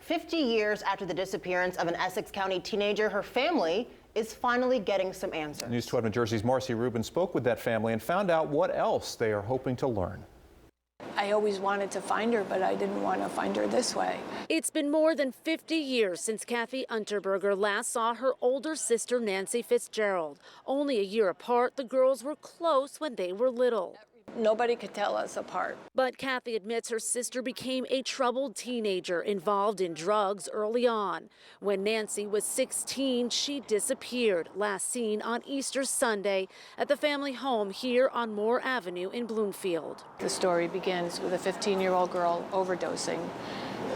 50 years after the disappearance of an Essex County teenager, her family is finally getting some answers. News 12 New Jersey's Marcy Rubin spoke with that family and found out what else they are hoping to learn. I always wanted to find her, but I didn't want to find her this way. It's been more than 50 years since Kathy Unterberger last saw her older sister Nancy Fitzgerald. Only a year apart, the girls were close when they were little. Nobody could tell us apart. But Kathy admits her sister became a troubled teenager involved in drugs early on. When Nancy was 16, she disappeared, last seen on Easter Sunday at the family home here on Moore Avenue in Bloomfield. The story begins with a 15-year-old girl overdosing,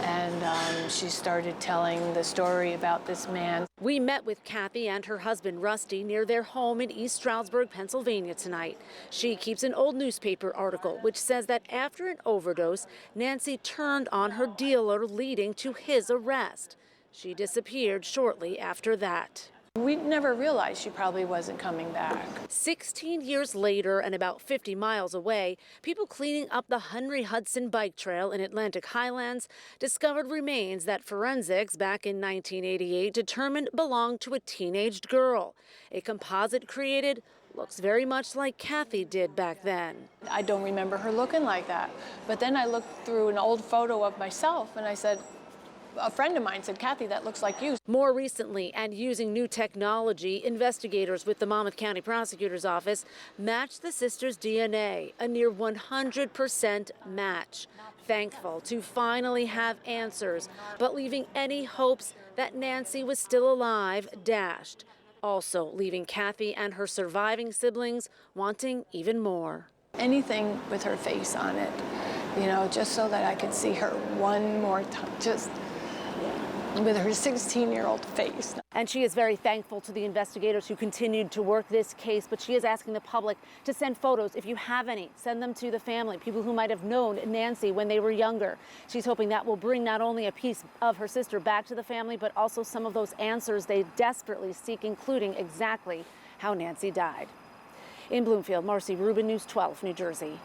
and she started telling the story about this man. We met with Kathy and her husband Rusty near their home in East Stroudsburg, Pennsylvania tonight. She keeps an old newspaper article which says that after an overdose, Nancy turned on her dealer, leading to his arrest. She disappeared shortly after that. We never realized she probably wasn't coming back. 16 years later and about 50 miles away, people cleaning up the Henry Hudson Bike Trail in Atlantic Highlands discovered remains that forensics back in 1988 determined belonged to a teenaged girl. A composite created looks very much like Kathy did back then. I don't remember her looking like that. But then I looked through an old photo of myself and I said, a friend of mine said, Kathy, that looks like you. More recently, and using new technology, investigators with the Monmouth County Prosecutor's Office matched the sisters' DNA, a near 100% match. Thankful to finally have answers, but leaving any hopes that Nancy was still alive dashed. Also leaving Kathy and her surviving siblings wanting even more. Anything with her face on it, you know, just so that I could see her one more time, just with her 16-year-old face. And she is very thankful to the investigators who continued to work this case, but she is asking the public to send photos. If you have any, send them to the family, people who might have known Nancy when they were younger. She's hoping that will bring not only a piece of her sister back to the family, but also some of those answers they desperately seek, including exactly how Nancy died. In Bloomfield, Marcy Rubin, News 12, New Jersey.